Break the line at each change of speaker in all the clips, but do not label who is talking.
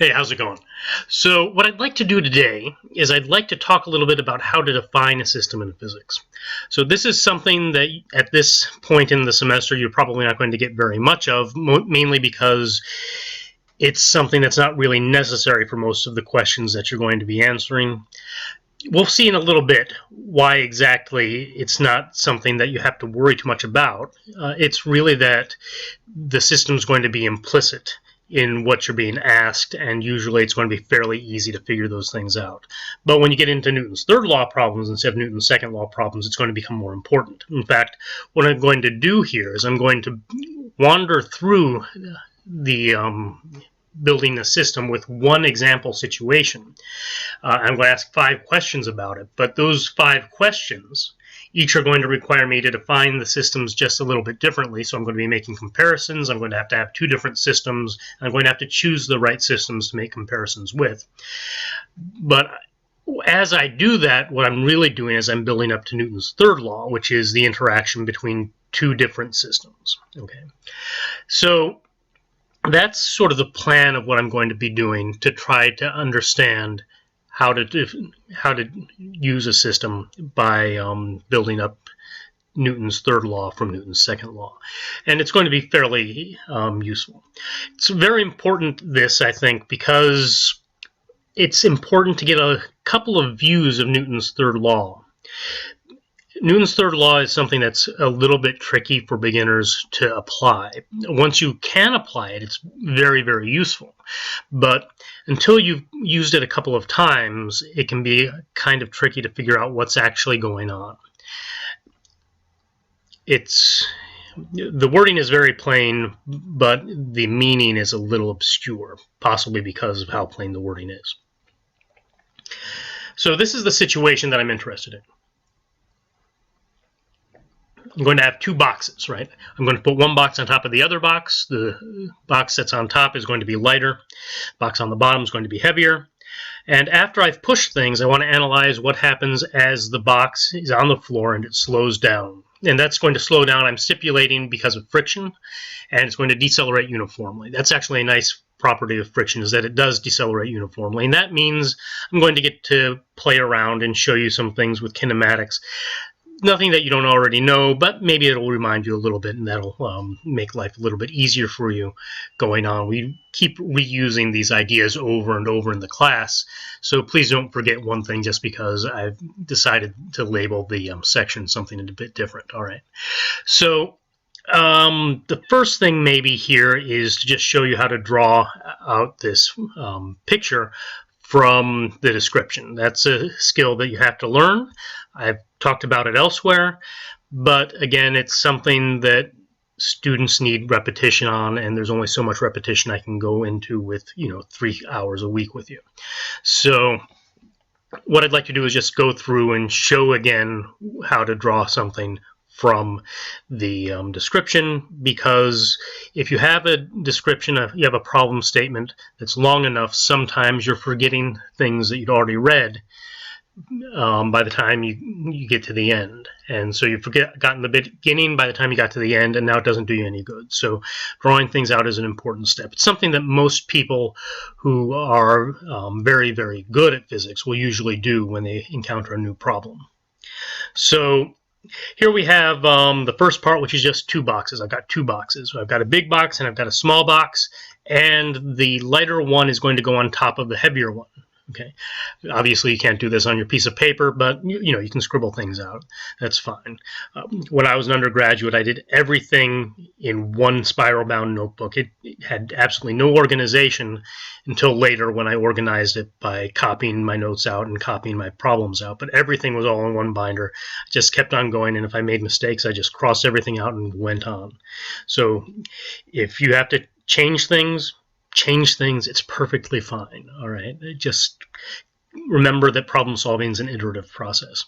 Hey, how's it going? So what I'd like to do today is I'd like to talk a little bit about how to define a system in physics. So this is something that at this point in the semester you're probably not going to get very much of, mainly because it's something that's not really necessary for most of the questions that you're going to be answering. We'll see in a little bit why exactly it's not something that you have to worry too much about. It's really that the system's going to be implicit in what you're being asked, and usually it's going to be fairly easy to figure those things out. But when you get into Newton's third law problems instead of Newton's second law problems, it's going to become more important. In fact, what I'm going to do here is I'm going to wander through the building a system with one example situation. I'm going to ask 5 questions about it, but those 5 questions each are going to require me to define the systems just a little bit differently. So I'm going to be making comparisons. I'm going to have 2 different systems. And I'm going to have to choose the right systems to make comparisons with. But as I do that, what I'm really doing is I'm building up to Newton's third law, which is the interaction between 2 different systems. Okay, so that's sort of the plan of what I'm going to be doing to try to understand how to use a system by building up Newton's third law from Newton's second law. And it's going to be fairly useful. It's very important, this, I think, because it's important to get a couple of views of Newton's third law. Newton's third law is something that's a little bit tricky for beginners to apply. Once you can apply it, it's very, very useful. But until you've used it a couple of times, it can be kind of tricky to figure out what's actually going on. The wording is very plain, but the meaning is a little obscure, possibly because of how plain the wording is. So this is the situation that I'm interested in. I'm going to have 2 boxes, right? I'm going to put one box on top of the other box. The box that's on top is going to be lighter. The box on the bottom is going to be heavier. And after I've pushed things, I want to analyze what happens as the box is on the floor and it slows down. And that's going to slow down, I'm stipulating, because of friction, and it's going to decelerate uniformly. That's actually a nice property of friction, is that it does decelerate uniformly. And that means I'm going to get to play around and show you some things with kinematics. Nothing that you don't already know, but maybe it'll remind you a little bit, and that'll make life a little bit easier for you going on. We keep reusing these ideas over and over in the class, so please don't forget one thing just because I've decided to label the section something a bit different. All right. So the first thing maybe here is to just show you how to draw out this picture from the description. That's a skill that you have to learn. I've talked about it elsewhere, but again, it's something that students need repetition on, and there's only so much repetition I can go into with 3 hours a week with you. So what I'd like to do is just go through and show again how to draw something from the description, because if you have a description, you have a problem statement that's long enough, sometimes you're forgetting things that you'd already read by the time you get to the end. And so you've gotten the beginning by the time you got to the end, and now it doesn't do you any good. So drawing things out is an important step. It's something that most people who are very, very good at physics will usually do when they encounter a new problem. So here we have the first part, which is just 2 boxes. I've got 2 boxes. So I've got a big box and I've got a small box, and the lighter one is going to go on top of the heavier one. Okay, obviously you can't do this on your piece of paper, but you can scribble things out. That's fine. When I was an undergraduate, I did everything in one spiral-bound notebook. It had absolutely no organization until later when I organized it by copying my notes out and copying my problems out. But everything was all in one binder. I just kept on going, and if I made mistakes, I just crossed everything out and went on. So if you have to change things, it's perfectly fine. All right, just remember that problem solving is an iterative process.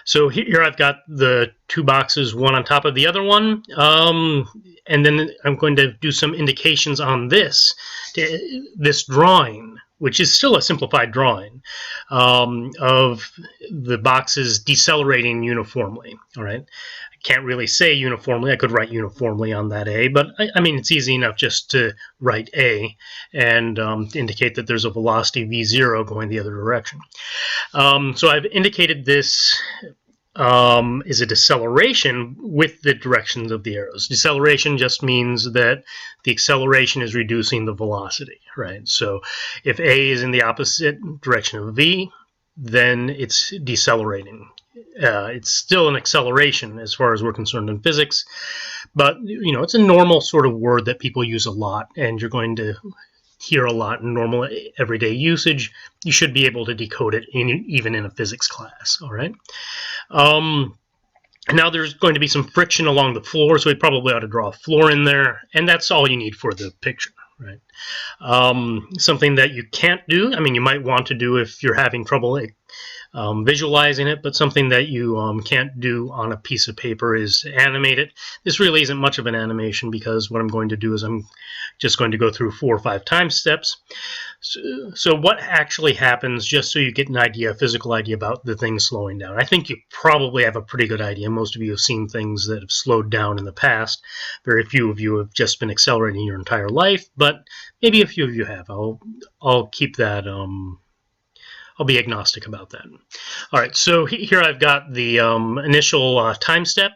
So here I've got the 2 boxes, one on top of the other one, and then I'm going to do some indications on this drawing which is still a simplified drawing of the boxes decelerating uniformly. All right. I can't really say uniformly. I could write uniformly on that A, but I mean, it's easy enough just to write A and indicate that there's a velocity v0 going the other direction. So I've indicated this is a deceleration with the directions of the arrows. Deceleration just means that the acceleration is reducing the velocity, right? So if A is in the opposite direction of V, then it's decelerating. It's still an acceleration as far as we're concerned in physics, but it's a normal sort of word that people use a lot, and you're going to hear a lot in normal everyday usage. You should be able to decode it even in a physics class. All right. Now there's going to be some friction along the floor, so we probably ought to draw a floor in there, and that's all you need for the picture, right? Something that you can't do, I mean, you might want to do if you're having trouble visualizing it, but something that you can't do on a piece of paper is to animate it. This really isn't much of an animation, because what I'm going to do is I'm just going to go through 4 or 5 time steps. So what actually happens, just so you get an idea, a physical idea about the thing slowing down. I think you probably have a pretty good idea. Most of you have seen things that have slowed down in the past. Very few of you have just been accelerating your entire life, but maybe a few of you have. I'll keep that I'll be agnostic about that. All right, so here I've got the initial time step,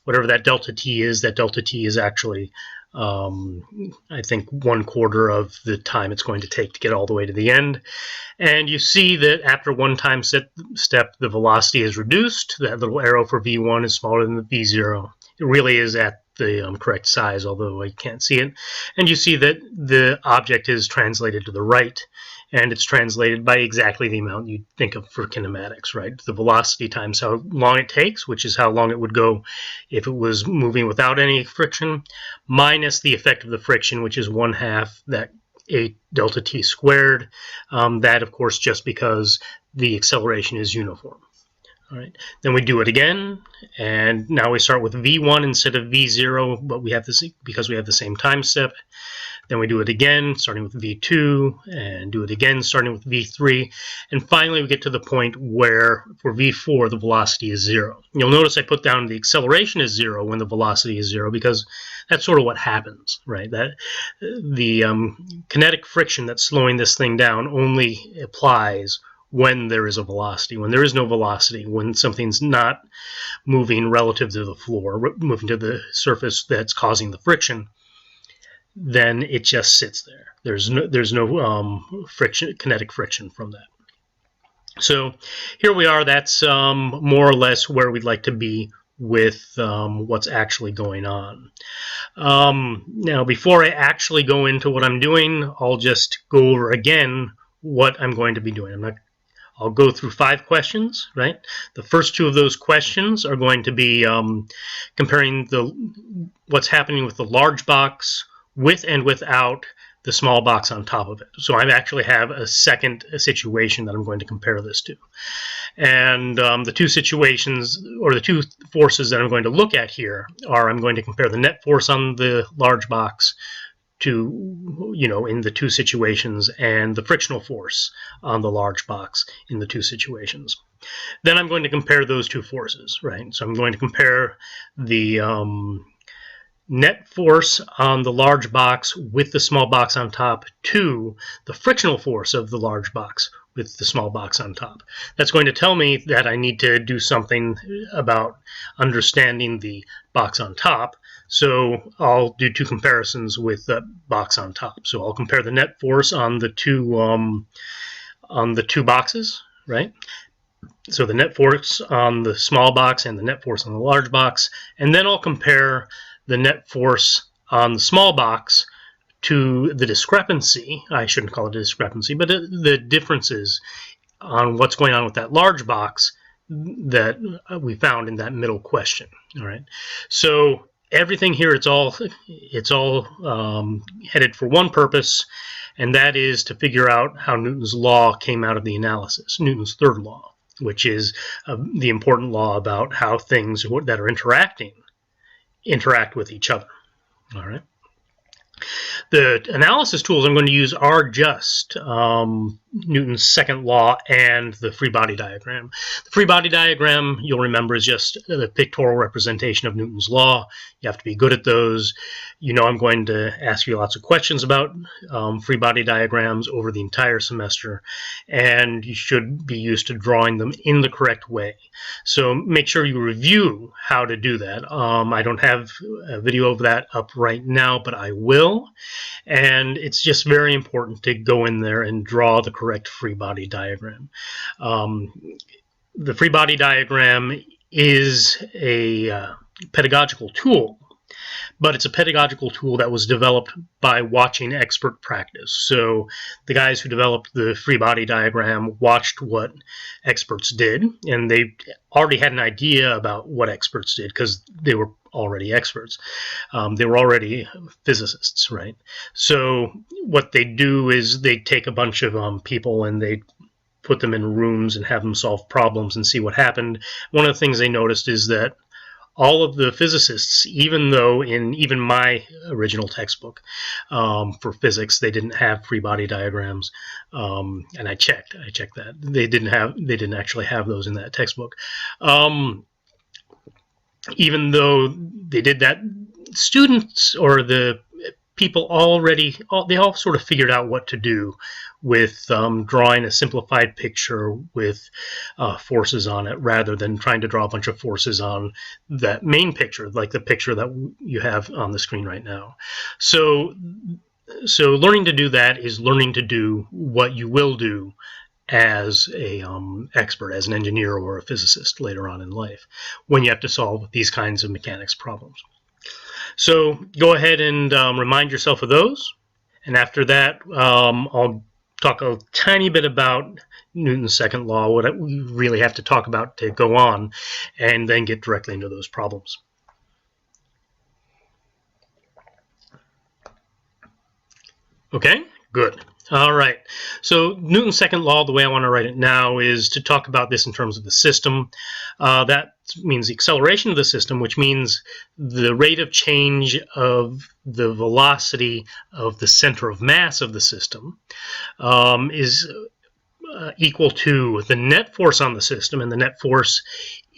whatever that delta t is. That delta t is actually, I think, 1/4 of the time it's going to take to get all the way to the end. And you see that after one time step, the velocity is reduced. That little arrow for v1 is smaller than the v0. It really is at the correct size, although I can't see it. And you see that the object is translated to the right, and it's translated by exactly the amount you think of for kinematics, right? The velocity times how long it takes, which is how long it would go if it was moving without any friction, minus the effect of the friction, which is 1/2 that 8 delta t squared. That, of course, just because the acceleration is uniform. All right. Then we do it again, and now we start with v1 instead of v0, but we have this because we have the same time step. Then we do it again, starting with v2, and do it again, starting with v3, and finally we get to the point where for v4 the velocity is 0. You'll notice I put down the acceleration is 0 when the velocity is 0, because that's sort of what happens, right? That the kinetic friction that's slowing this thing down only applies when there is a velocity. When there is no velocity, when something's not moving relative to the floor, moving to the surface that's causing the friction, then it just sits there. There's no friction, kinetic friction from that. So here we are. That's more or less where we'd like to be with what's actually going on. Now, before I actually go into what I'm doing, I'll just go over again what I'm going to be doing. I'll go through 5 questions, right? The first 2 of those questions are going to be comparing what's happening with the large box with and without the small box on top of it. So I actually have a second situation that I'm going to compare this to. And the 2 situations, or the 2 forces that I'm going to look at here are, I'm going to compare the net force on the large box to, in the 2 situations, and the frictional force on the large box in the 2 situations. Then I'm going to compare those 2 forces, right? So I'm going to compare the net force on the large box with the small box on top to the frictional force of the large box with the small box on top. That's going to tell me that I need to do something about understanding the box on top. So I'll do 2 comparisons with the box on top. So I'll compare the net force on the two boxes, right? So the net force on the small box and the net force on the large box, and then I'll compare the net force on the small box to the discrepancy. I shouldn't call it a discrepancy, but the differences on what's going on with that large box that we found in that middle question. All right. So everything here, it's all headed for one purpose, and that is to figure out how Newton's law came out of the analysis, Newton's third law, which is the important law about how things that are interact with each other. All right. The analysis tools I'm going to use are just Newton's second law and the free body diagram. The free body diagram, you'll remember, is just the pictorial representation of Newton's law. You have to be good at those. You know I'm going to ask you lots of questions about free body diagrams over the entire semester, and you should be used to drawing them in the correct way. So make sure you review how to do that. I don't have a video of that up right now, but I will. And it's just very important to go in there and draw the correct free body diagram. The free body diagram is a pedagogical tool, but it's a pedagogical tool that was developed by watching expert practice. So the guys who developed the free body diagram watched what experts did, and they already had an idea about what experts did because they were already experts. They were already physicists, right? So what they do is they take a bunch of people and they put them in rooms and have them solve problems and see what happened. One of the things they noticed is that all of the physicists, even though in even my original textbook for physics, they didn't have free body diagrams, and I checked that they didn't actually have those in that textbook. Even though they did that, students or the people they all sort of figured out what to do with drawing a simplified picture with forces on it, rather than trying to draw a bunch of forces on that main picture, like the picture that you have on the screen right now. So learning to do that is learning to do what you will do as a expert, as an engineer or a physicist later on in life, when you have to solve these kinds of mechanics problems. So go ahead and remind yourself of those, and after that I'll talk a tiny bit about Newton's second law, what we really have to talk about to go on, and then get directly into those problems. Okay, good. All right, so Newton's second law, the way I want to write it now is to talk about this in terms of the system. That means the acceleration of the system, which means the rate of change of the velocity of the center of mass of the system is equal to the net force on the system, and the net force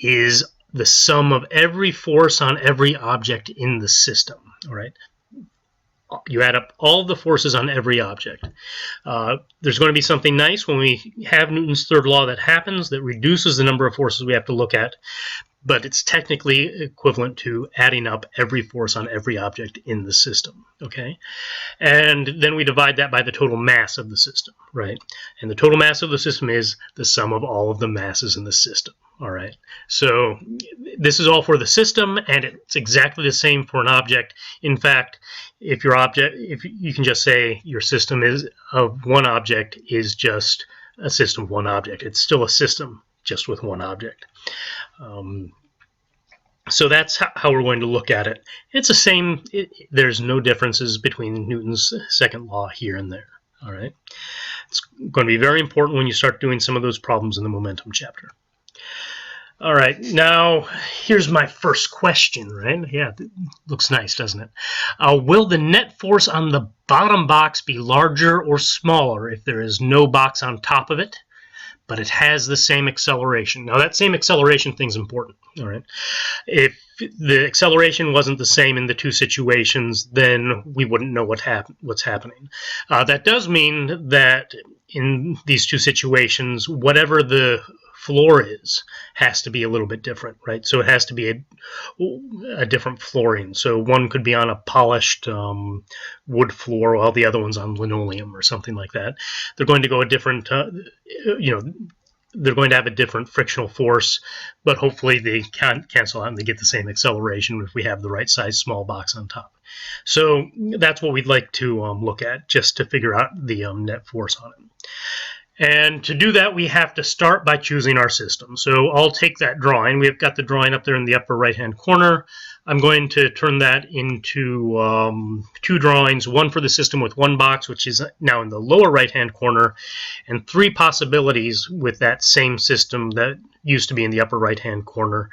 is the sum of every force on every object in the system. All right. You add up all the forces on every object. There's going to be something nice when we have Newton's third law that happens that reduces the number of forces we have to look at, but it's technically equivalent to adding up every force on every object in the system, okay? And then we divide that by the total mass of the system, right? And the total mass of the system is the sum of all of the masses in the system, all right? So this is all for the system, and it's exactly the same for an object. In fact, if you can just say your system is of one object is just a system of one object. It's still a system just with one object. So that's how we're going to look at it. It's the same. There's no differences between Newton's second law here and there. All right. It's going to be very important when you start doing some of those problems in the momentum chapter. All right, now here's my first question, right? Yeah, it looks nice, doesn't it? Will the net force on the bottom box be larger or smaller if there is no box on top of it, but it has the same acceleration? Now, that same acceleration thing's important, all right? If the acceleration wasn't the same in the two situations, then we wouldn't know what's happening. That does mean that in these two situations, whatever the floor has to be a little bit different, right? So it has to be a different flooring. So one could be on a polished wood floor while the other one's on linoleum or something like that. They're going to go a different, they're going to have a different frictional force, but hopefully they can cancel out and they get the same acceleration if we have the right size small box on top. So that's what we'd like to look at, just to figure out the net force on it. And to do that, we have to start by choosing our system. So I'll take that drawing. We've got the drawing up there in the upper right-hand corner. I'm going to turn that into two drawings, one for the system with one box, which is now in the lower right-hand corner, and three possibilities with that same system that used to be in the upper right-hand corner.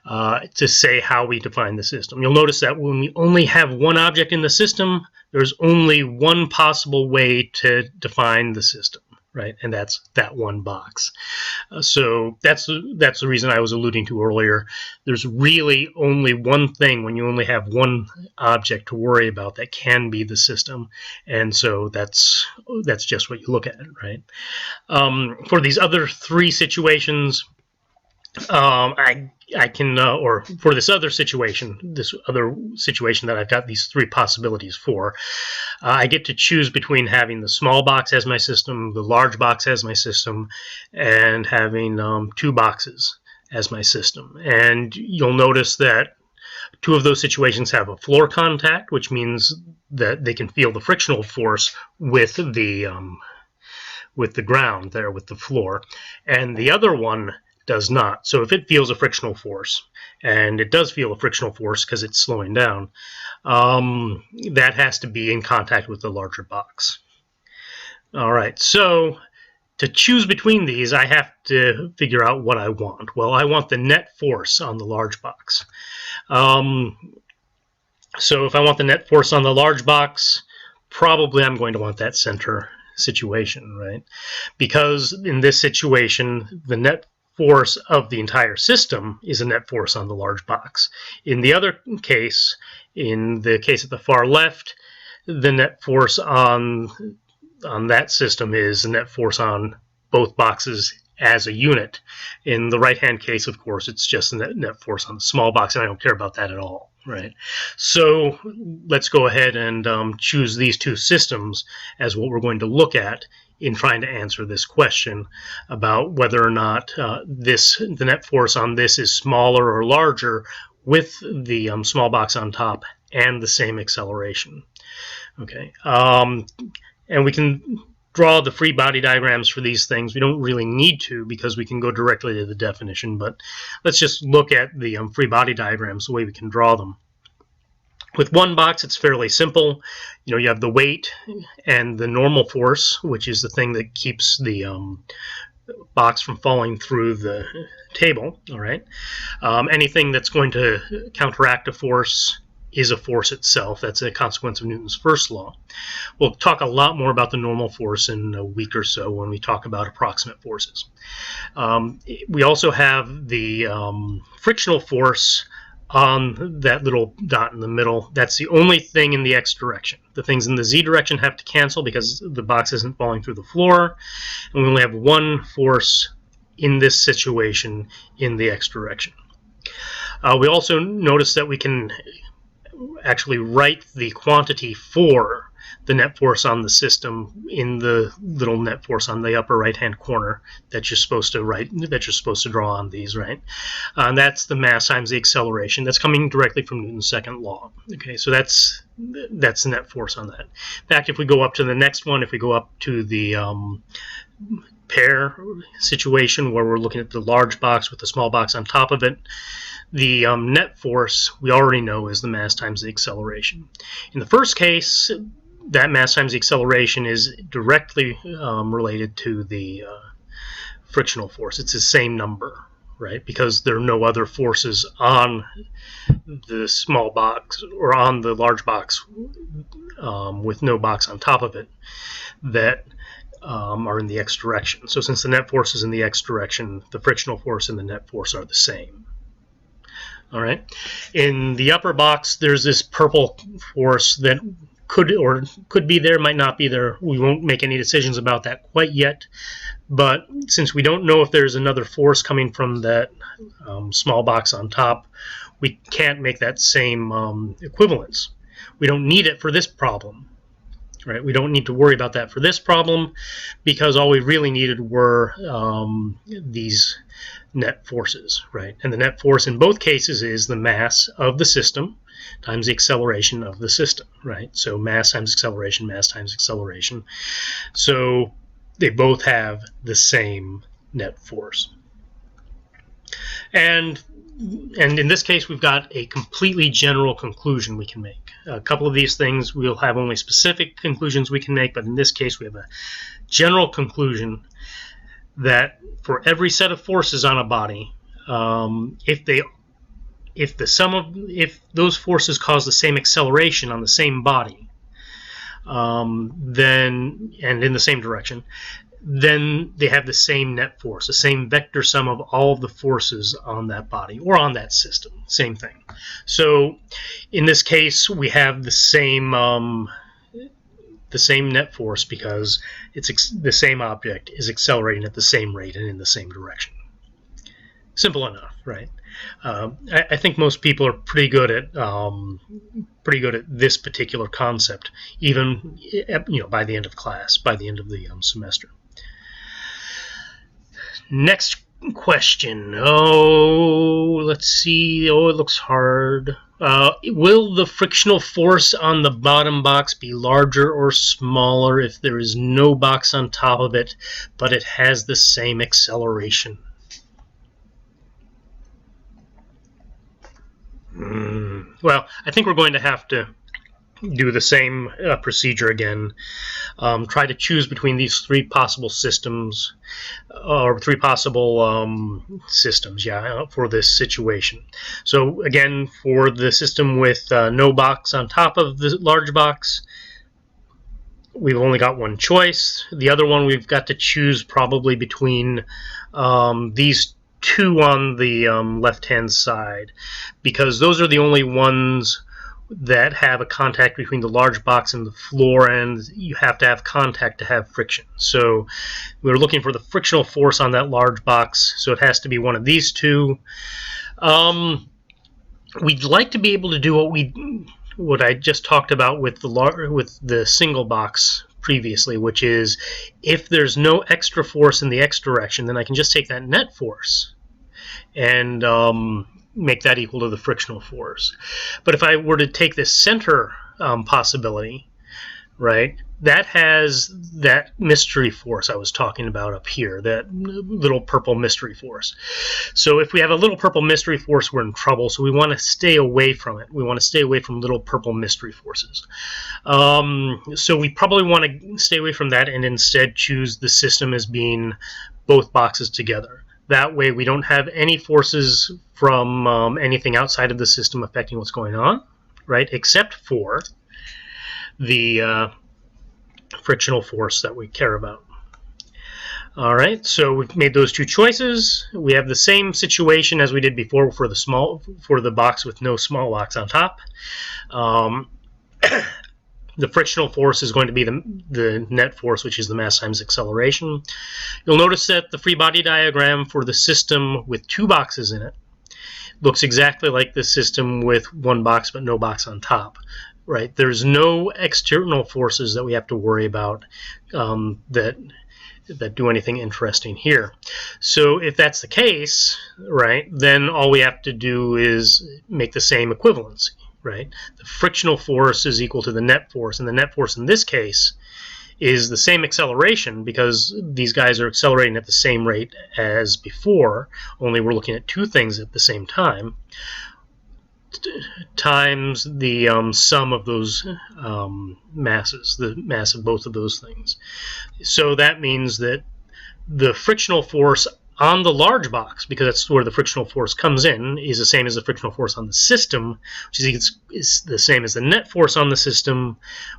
to say how we define the system. You'll notice that when we only have one object in the system, there's only one possible way to define the system, right? And that's that one box. So that's the reason I was alluding to earlier. There's really only one thing when you only have one object to worry about that can be the system, and so that's just what you look at, right? For these other three situations, I can, or for this other situation that I've got these three possibilities for, I get to choose between having the small box as my system, the large box as my system, and having two boxes as my system. And you'll notice that two of those situations have a floor contact, which means that they can feel the frictional force with the ground there, with the floor, and the other one does not. So if it feels a frictional force, and it does feel a frictional force because it's slowing down, that has to be in contact with the larger box. All right, so to choose between these, I have to figure out what I want. Well, I want the net force on the large box. So if I want the net force on the large box, probably I'm going to want that center situation, right? Because in this situation, the net force of the entire system is a net force on the large box. In the other case, in the case at the far left, the net force on that system is a net force on both boxes as a unit. In the right-hand case, of course, it's just a net force on the small box, and I don't care about that at all, right? So let's go ahead and choose these two systems as what we're going to look at in trying to answer this question about whether or not the net force on this is smaller or larger with the small box on top and the same acceleration. Okay, and we can draw the free body diagrams for these things. We don't really need to because we can go directly to the definition, but let's just look at the free body diagrams, the way we can draw them. With one box, it's fairly simple. You have the weight and the normal force, which is the thing that keeps the box from falling through the table. All right. Anything that's going to counteract a force is a force itself. That's a consequence of Newton's first law. We'll talk a lot more about the normal force in a week or so when we talk about approximate forces. We also have the frictional force on that little dot in the middle. That's the only thing in the x direction. The things in the z direction have to cancel because the box isn't falling through the floor, and we only have one force in this situation in the x direction. We also notice that we can actually write the quantity for the net force on the system in the little net force on the upper right hand corner that you're supposed to write, that you're supposed to draw on these, right? And that's the mass times the acceleration. That's coming directly from Newton's second law. Okay, so that's the net force on that. In fact, if we go up to the next one, if we go up to the pair situation where we're looking at the large box with the small box on top of it, the net force we already know is the mass times the acceleration. In the first case, that mass times the acceleration is directly related to the frictional force. It's the same number, right? Because there are no other forces on the small box or on the large box with no box on top of it that are in the x direction. So since the net force is in the x direction, the frictional force and the net force are the same. All right. In the upper box, there's this purple force that could be there, might not be there. We won't make any decisions about that quite yet. But since we don't know if there's another force coming from that small box on top, we can't make that same equivalence. We don't need it for this problem. Right? We don't need to worry about that for this problem because all we really needed were these net forces, right? And the net force in both cases is the mass of the system times the acceleration of the system, right? So mass times acceleration, mass times acceleration. So they both have the same net force. And in this case, we've got a completely general conclusion we can make. A couple of these things we'll have only specific conclusions we can make, but in this case we have a general conclusion that for every set of forces on a body, if they if those forces cause the same acceleration on the same body, then and in the same direction, then they have the same net force, the same vector sum of all of the forces on that body or on that system. Same thing. So in this case, we have the same net force because it's the same object is accelerating at the same rate and in the same direction. Simple enough, right? I think most people are pretty good at this particular concept, even by the end of class, by the end of the semester. Next question. Let's see. It looks hard. Will the frictional force on the bottom box be larger or smaller if there is no box on top of it, but it has the same acceleration? Well, I think we're going to have to do the same procedure again. Try to choose between these three possible systems, or three possible systems, for this situation. So again, for the system with no box on top of the large box, we've only got one choice. The other one we've got to choose probably between these two on the left-hand side, because those are the only ones that have a contact between the large box and the floor, and you have to have contact to have friction. So we're looking for the frictional force on that large box, so it has to be one of these two. We'd like to be able to do what I just talked about with the single box previously, which is if there's no extra force in the x direction, then I can just take that net force and make that equal to the frictional force. But if I were to take this center possibility, right, that has that mystery force I was talking about up here, that little purple mystery force. So if we have a little purple mystery force, we're in trouble, so we want to stay away from it. We want to stay away from little purple mystery forces. So we probably want to stay away from that and instead choose the system as being both boxes together. That way we don't have any forces from anything outside of the system affecting what's going on, right, except for the frictional force that we care about. All right, so we've made those two choices. We have the same situation as we did before for the box with no small box on top. The frictional force is going to be the net force, which is the mass times acceleration. You'll notice that the free body diagram for the system with two boxes in it looks exactly like the system with one box but no box on top. Right? There's no external forces that we have to worry about that do anything interesting here. So if that's the case, right, then all we have to do is make the same equivalency. Right? The frictional force is equal to the net force, and the net force in this case is the same acceleration because these guys are accelerating at the same rate as before, only we're looking at two things at the same time, times the sum of those masses, the mass of both of those things. So that means that the frictional force on the large box, because that's where the frictional force comes in, is the same as the frictional force on the system, which is the same as the net force on the system,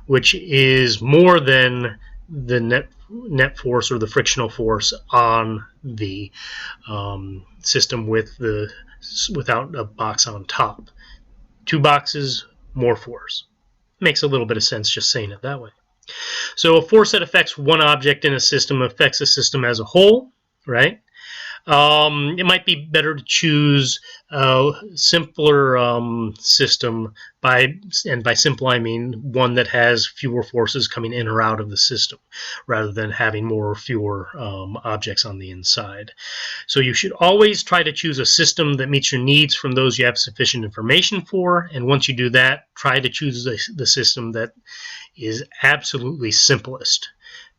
which is more than the net force or the frictional force on the system without a box on top. Two boxes, more force. Makes a little bit of sense just saying it that way. So a force that affects one object in a system affects the system as a whole, right? It might be better to choose a simpler system, and by simple I mean one that has fewer forces coming in or out of the system, rather than having more or fewer objects on the inside. So you should always try to choose a system that meets your needs from those you have sufficient information for, and once you do that, try to choose the system that is absolutely simplest,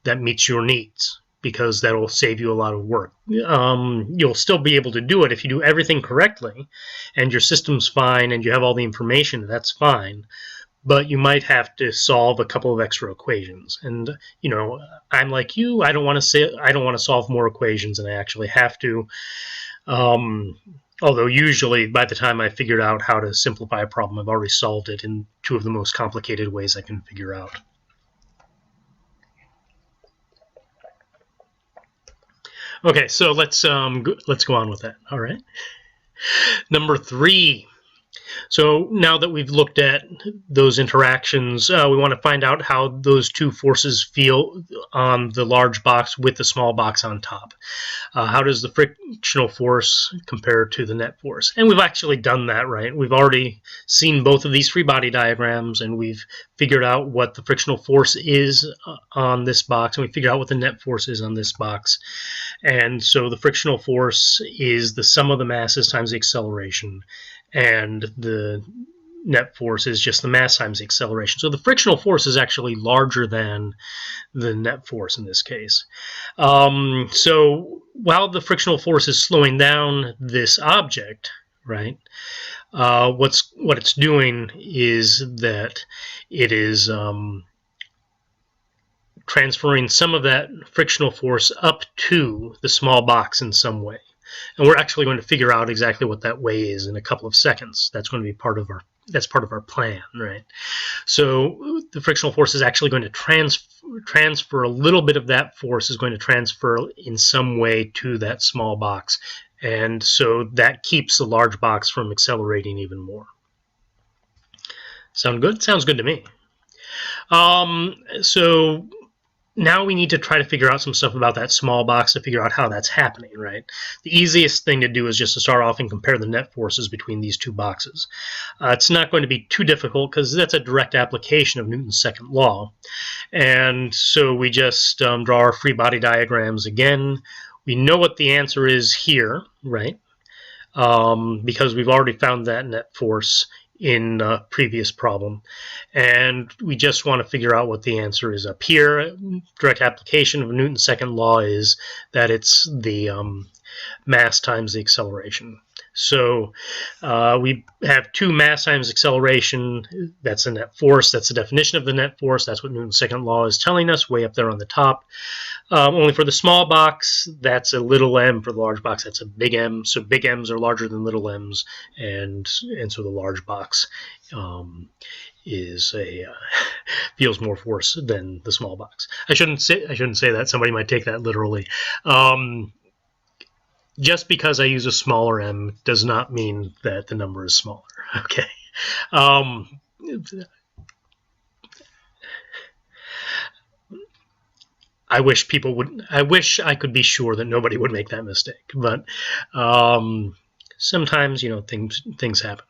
that meets your needs, because that will save you a lot of work. You'll still be able to do it if you do everything correctly and your system's fine and you have all the information, that's fine. But you might have to solve a couple of extra equations. And I'm like you, I don't want to solve more equations than I actually have to. Although usually by the time I figured out how to simplify a problem, I've already solved it in two of the most complicated ways I can figure out. Okay, so let's go on with that. All right. Number 3. So now that we've looked at those interactions, we want to find out how those two forces feel on the large box with the small box on top. How does the frictional force compare to the net force? And we've actually done that, right? We've already seen both of these free body diagrams, and we've figured out what the frictional force is on this box, and we figured out what the net force is on this box. And so the frictional force is the sum of the masses times the acceleration, and the net force is just the mass times the acceleration. So the frictional force is actually larger than the net force in this case. So while the frictional force is slowing down this object, right, what it's doing is that it is transferring some of that frictional force up to the small box in some way. And we're actually going to figure out exactly what that way is in a couple of seconds. That's going to be part of our plan, right? So the frictional force is actually going to transfer a little bit of that force is going to transfer in some way to that small box. And so that keeps the large box from accelerating even more. Sound good? Sounds good to me. So now we need to try to figure out some stuff about that small box to figure out how that's happening, right? The easiest thing to do is just to start off and compare the net forces between these two boxes. It's not going to be too difficult because that's a direct application of Newton's second law. And so we just draw our free body diagrams again. We know what the answer is here, right? Because we've already found that net force in a previous problem, and we just want to figure out what the answer is up here. Direct application of Newton's second law is that it's the mass times the acceleration. So we have 2 mass times acceleration. That's the net force. That's the definition of the net force. That's what Newton's second law is telling us way up there on the top. Only for the small box, that's a little m. For the large box, that's a big M. So big M's are larger than little m's, and so the large box is feels more force than the small box. I shouldn't say that. Somebody might take that literally. Just because I use a smaller m does not mean that the number is smaller. Okay. I wish I could be sure that nobody would make that mistake, but sometimes, things happen.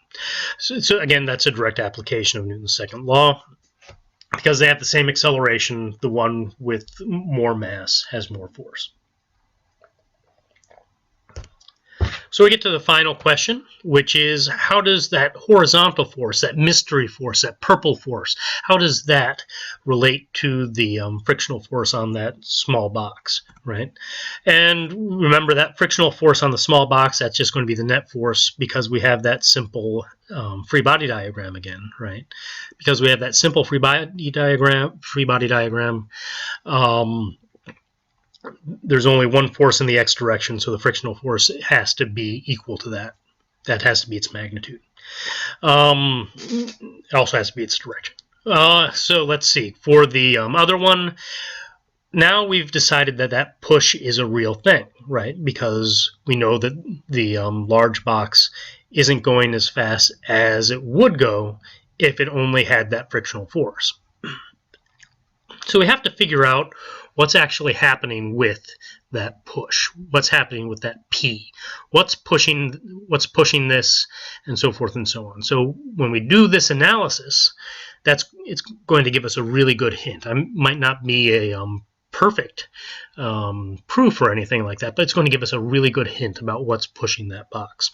So again, that's a direct application of Newton's second law. Because they have the same acceleration, the one with more mass has more force. So we get to the final question, which is how does that horizontal force, that mystery force, that purple force, how does that relate to the frictional force on that small box, right? And remember that frictional force on the small box, that's just going to be the net force because we have that simple free body diagram again, right? Because we have that simple free body diagram, there's only one force in the x direction, so the frictional force has to be equal to that. That has to be its magnitude. It also has to be its direction. So let's see. For the other one, now we've decided that that push is a real thing, right? Because we know that the large box isn't going as fast as it would go if it only had that frictional force. So we have to figure out what's actually happening with that push. What's happening with that P? What's pushing this, and so forth and so on. So when we do this analysis, it's going to give us a really good hint. I might not be a perfect proof or anything like that, but it's going to give us a really good hint about what's pushing that box.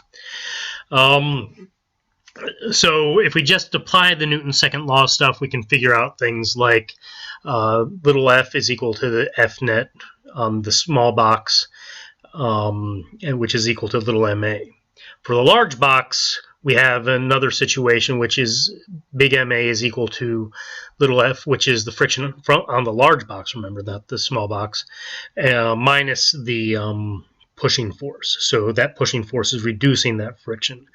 So if we just apply the Newton's second law stuff, we can figure out things like little f is equal to the F net on the small box, and which is equal to little ma. For the large box, we have another situation, which is big ma is equal to little f, which is the friction on the large box, remember, not the small box, minus the pushing force. So that pushing force is reducing that friction.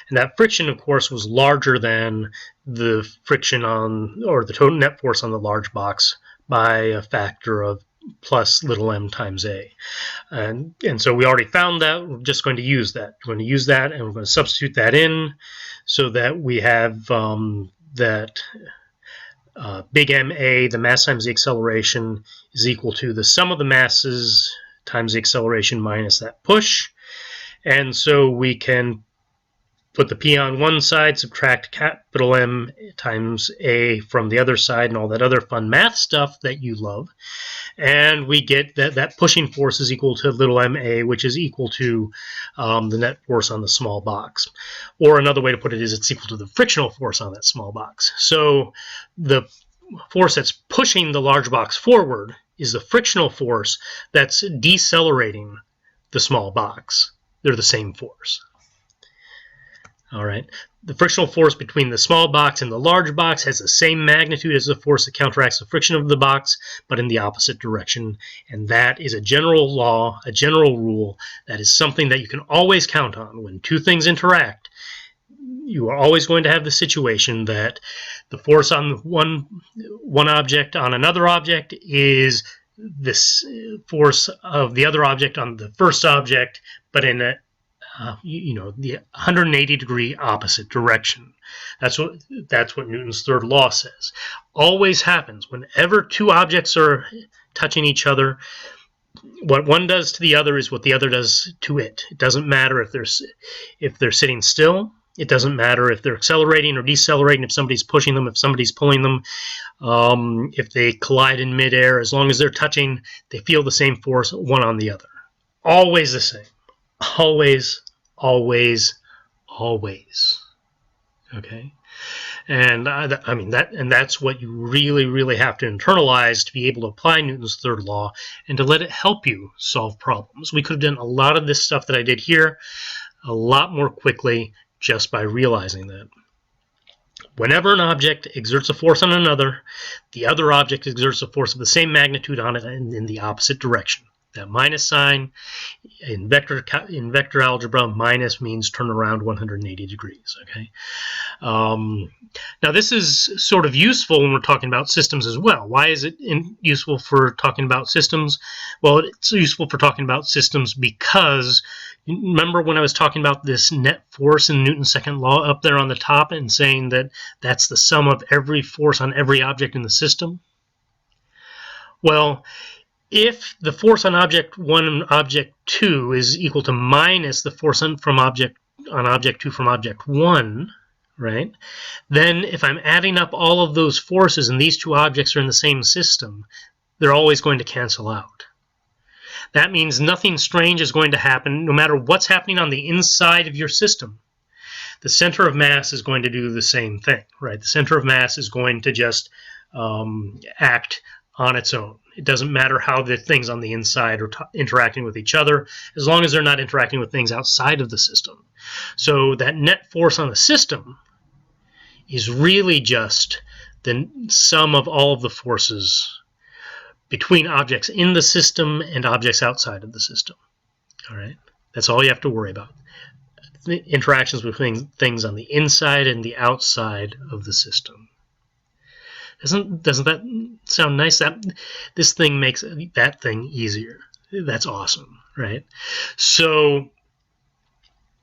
And that friction, of course, was larger than the friction on, or the total net force on the large box by a factor of plus little m times a. And so we already found that. We're just going to use that. We're going to use that, and we're going to substitute that in so that we have that big MA, the mass times the acceleration, is equal to the sum of the masses times the acceleration minus that push. And so we can put the P on one side, subtract capital M times A from the other side, and all that other fun math stuff that you love. And we get that pushing force is equal to little ma, which is equal to the net force on the small box. Or another way to put it is it's equal to the frictional force on that small box. So the force that's pushing the large box forward is the frictional force that's decelerating the small box. They're the same force. All right. The frictional force between the small box and the large box has the same magnitude as the force that counteracts the friction of the box, but in the opposite direction. And that is a general law, a general rule. That is something that you can always count on. When two things interact, you are always going to have the situation that the force on one object on another object is this force of the other object on the first object, but in a the 180-degree opposite direction. That's what Newton's third law says. Always happens whenever two objects are touching each other. What one does to the other is what the other does to it. It doesn't matter if they're sitting still. It doesn't matter if they're accelerating or decelerating, if somebody's pushing them, if somebody's pulling them, if they collide in midair. As long as they're touching, they feel the same force one on the other. Always the same. Always, always, always. Okay? And that's what you really, really have to internalize to be able to apply Newton's third law and to let it help you solve problems. We could have done a lot of this stuff that I did here a lot more quickly just by realizing that. Whenever an object exerts a force on another, the other object exerts a force of the same magnitude on it and in the opposite direction. That minus sign in vector algebra, minus means turn around 180 degrees. Okay. Now this is sort of useful when we're talking about systems as well. Why is it useful for talking about systems? Well, it's useful for talking about systems because remember when I was talking about this net force in Newton's second law up there on the top and saying that that's the sum of every force on every object in the system? Well, if the force on object 1 and object 2 is equal to minus the force on object 2 from object 1, right? Then if I'm adding up all of those forces and these two objects are in the same system, they're always going to cancel out. That means nothing strange is going to happen no matter what's happening on the inside of your system. The center of mass is going to do the same thing, right? The center of mass is going to just act on its own. It doesn't matter how the things on the inside are interacting with each other, as long as they're not interacting with things outside of the system. So that net force on the system is really just the sum of all of the forces between objects in the system and objects outside of the system. All right? That's all you have to worry about. The interactions between things on the inside and the outside of the system. Doesn't that sound nice? This thing makes that thing easier. That's awesome, right? So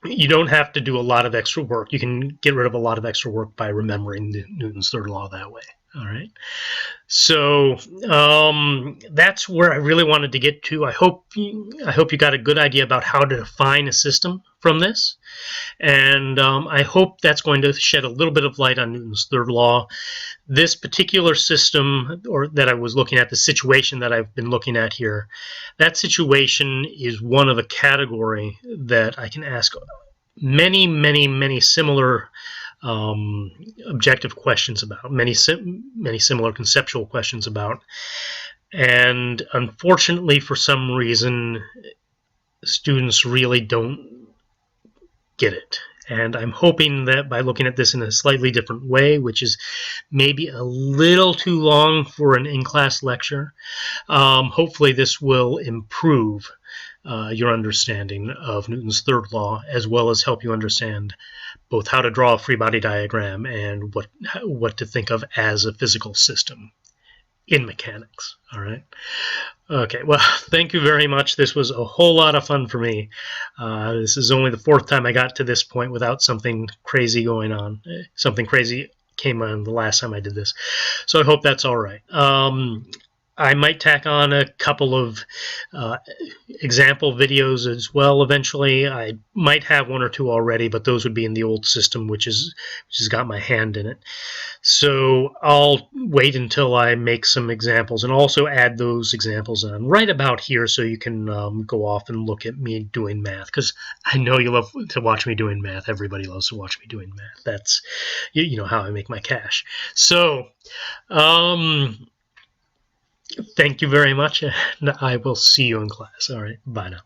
you don't have to do a lot of extra work. You can get rid of a lot of extra work by remembering Newton's third law that way. All right. So that's where I really wanted to get to. I hope you got a good idea about how to define a system from this. And I hope that's going to shed a little bit of light on Newton's third law. This particular system, or that I was looking at, the situation that I've been looking at here, that situation is one of a category that I can ask many, many, many similar objective questions about, many similar conceptual questions about. And unfortunately, for some reason, students really don't get it. And I'm hoping that by looking at this in a slightly different way, which is maybe a little too long for an in-class lecture, hopefully this will improve your understanding of Newton's third law, as well as help you understand both how to draw a free body diagram and what to think of as a physical system in mechanics. All right. Okay, well, thank you very much. This was a whole lot of fun for me. This is only the fourth time I got to this point without something crazy going on. Something crazy came on the last time I did this. So I hope that's all right. I might tack on a couple of example videos as well eventually. I might have one or two already, but those would be in the old system, which has got my hand in it. So I'll wait until I make some examples and also add those examples on right about here so you can go off and look at me doing math, because I know you love to watch me doing math. Everybody loves to watch me doing math. That's, you know, how I make my cash. So thank you very much, and I will see you in class. All right, bye now.